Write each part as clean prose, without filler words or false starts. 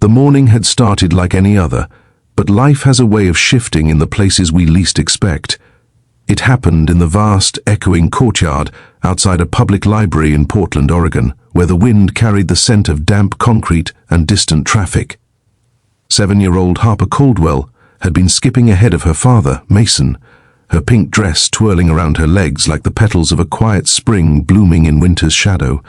The morning had started like any other, but life has a way of shifting in the places we least expect. It happened in the vast, echoing courtyard outside a public library in Portland, Oregon, where the wind carried the scent of damp concrete and distant traffic. 7-year-old Harper Caldwell had been skipping ahead of her father, Mason, her pink dress twirling around her legs like the petals of a quiet spring blooming in winter's shadow.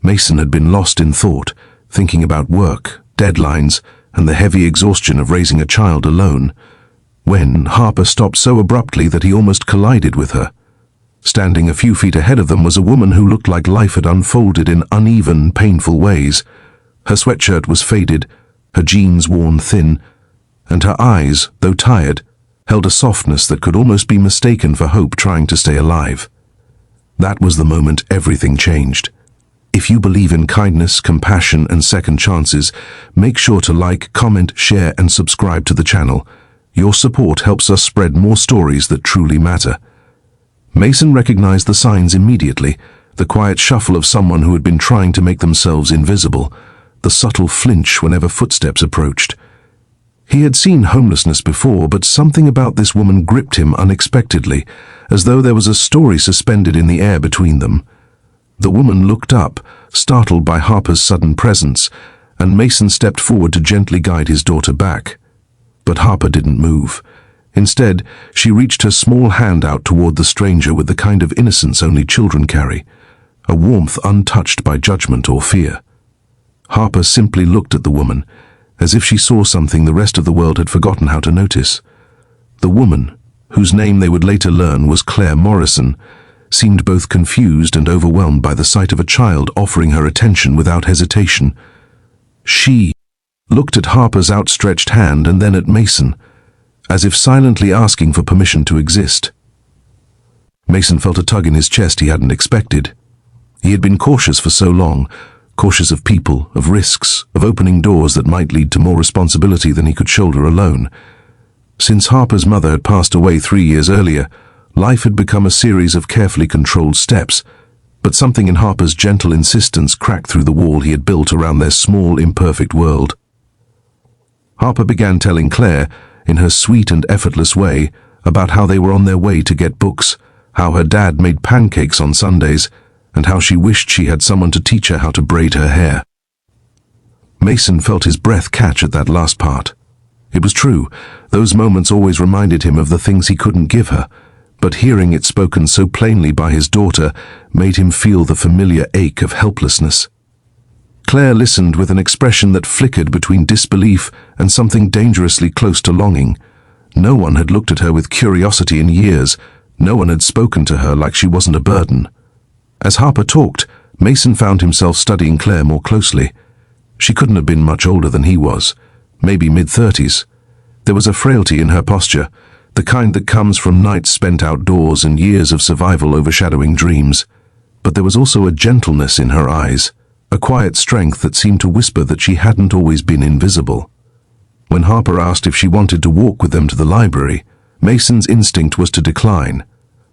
Mason had been lost in thought, thinking about work, deadlines, and the heavy exhaustion of raising a child alone, when Harper stopped so abruptly that he almost collided with her. Standing a few feet ahead of them was a woman who looked like life had unfolded in uneven, painful ways. Her sweatshirt was faded, her jeans worn thin, and her eyes, though tired, held a softness that could almost be mistaken for hope trying to stay alive. That was the moment everything changed. If you believe in kindness, compassion, and second chances, make sure to like, comment, share, and subscribe to the channel. Your support helps us spread more stories that truly matter. Mason recognized the signs immediately, the quiet shuffle of someone who had been trying to make themselves invisible, the subtle flinch whenever footsteps approached. He had seen homelessness before, but something about this woman gripped him unexpectedly, as though there was a story suspended in the air between them. The woman looked up, startled by Harper's sudden presence, and Mason stepped forward to gently guide his daughter back. But Harper didn't move. Instead, she reached her small hand out toward the stranger with the kind of innocence only children carry, a warmth untouched by judgment or fear. Harper simply looked at the woman, as if she saw something the rest of the world had forgotten how to notice. The woman, whose name they would later learn was Claire Morrison, seemed both confused and overwhelmed by the sight of a child offering her attention without hesitation. She looked at Harper's outstretched hand and then at Mason, as if silently asking for permission to exist. Mason felt a tug in his chest he hadn't expected. He had been cautious for so long, cautious of people, of risks, of opening doors that might lead to more responsibility than he could shoulder alone. Since Harper's mother had passed away 3 years earlier, life had become a series of carefully controlled steps, but something in Harper's gentle insistence cracked through the wall he had built around their small, imperfect world. Harper began telling Claire, in her sweet and effortless way, about how they were on their way to get books, how her dad made pancakes on Sundays, and how she wished she had someone to teach her how to braid her hair. Mason felt his breath catch at that last part. It was true, those moments always reminded him of the things he couldn't give her, but hearing it spoken so plainly by his daughter made him feel the familiar ache of helplessness. Claire listened with an expression that flickered between disbelief and something dangerously close to longing. No one had looked at her with curiosity in years. No one had spoken to her like she wasn't a burden. As Harper talked, Mason found himself studying Claire more closely. She couldn't have been much older than he was, maybe mid-30s. There was a frailty in her posture, the kind that comes from nights spent outdoors and years of survival overshadowing dreams. But there was also a gentleness in her eyes, a quiet strength that seemed to whisper that she hadn't always been invisible. When Harper asked if she wanted to walk with them to the library, Mason's instinct was to decline.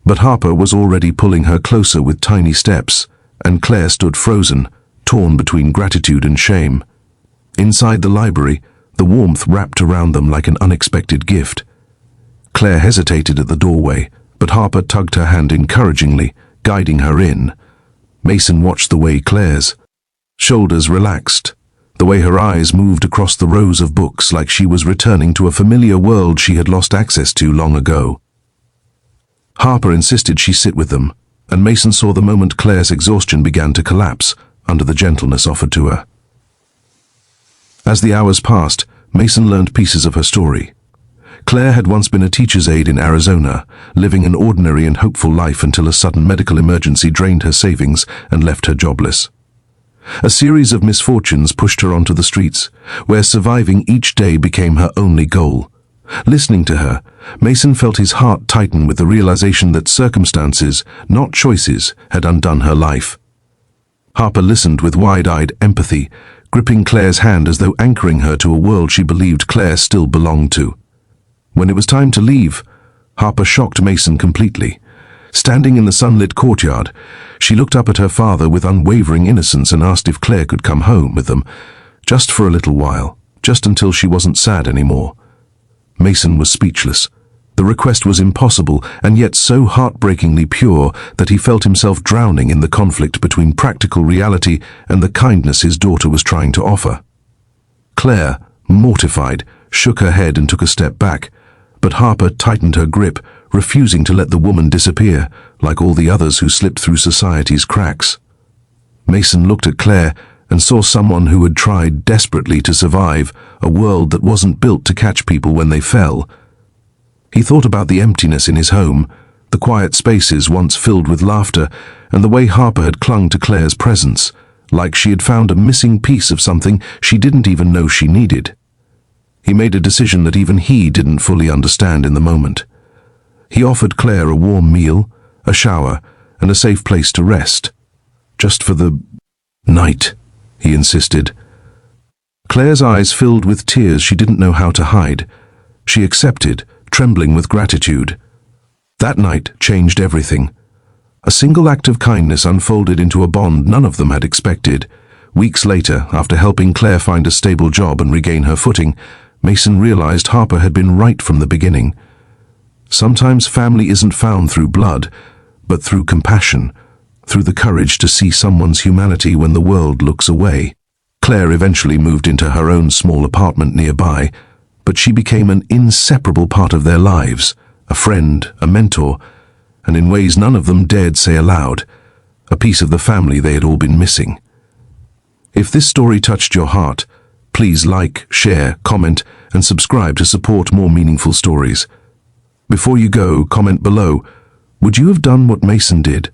But Harper was already pulling her closer with tiny steps, and Claire stood frozen, torn between gratitude and shame. Inside the library, the warmth wrapped around them like an unexpected gift. Claire hesitated at the doorway, but Harper tugged her hand encouragingly, guiding her in. Mason watched the way Claire's shoulders relaxed, the way her eyes moved across the rows of books like she was returning to a familiar world she had lost access to long ago. Harper insisted she sit with them, and Mason saw the moment Claire's exhaustion began to collapse under the gentleness offered to her. As the hours passed, Mason learned pieces of her story. Claire had once been a teacher's aide in Arizona, living an ordinary and hopeful life until a sudden medical emergency drained her savings and left her jobless. A series of misfortunes pushed her onto the streets, where surviving each day became her only goal. Listening to her, Mason felt his heart tighten with the realization that circumstances, not choices, had undone her life. Harper listened with wide-eyed empathy, gripping Claire's hand as though anchoring her to a world she believed Claire still belonged to. When it was time to leave, Harper shocked Mason completely. Standing in the sunlit courtyard, she looked up at her father with unwavering innocence and asked if Claire could come home with them, just for a little while. just until she wasn't sad anymore. Mason was speechless. The request was impossible and yet so heartbreakingly pure that he felt himself drowning in the conflict between practical reality and the kindness his daughter was trying to offer. Claire, mortified, shook her head and took a step back, but Harper tightened her grip, refusing to let the woman disappear, like all the others who slipped through society's cracks. Mason looked at Claire and saw someone who had tried desperately to survive a world that wasn't built to catch people when they fell. He thought about the emptiness in his home, the quiet spaces once filled with laughter, and the way Harper had clung to Claire's presence, like she had found a missing piece of something she didn't even know she needed. He made a decision that even he didn't fully understand in the moment. He offered Claire a warm meal, a shower, and a safe place to rest. Just for the night, he insisted. Claire's eyes filled with tears she didn't know how to hide. She accepted, trembling with gratitude. That night changed everything. A single act of kindness unfolded into a bond none of them had expected. Weeks later, after helping Claire find a stable job and regain her footing, Mason realized Harper had been right from the beginning. Sometimes family isn't found through blood, but through compassion, through the courage to see someone's humanity when the world looks away. Claire eventually moved into her own small apartment nearby, but she became an inseparable part of their lives, a friend, a mentor, and in ways none of them dared say aloud, a piece of the family they had all been missing. If this story touched your heart, please like, share, comment, and subscribe to support more meaningful stories. Before you go, comment below, would you have done what Mason did?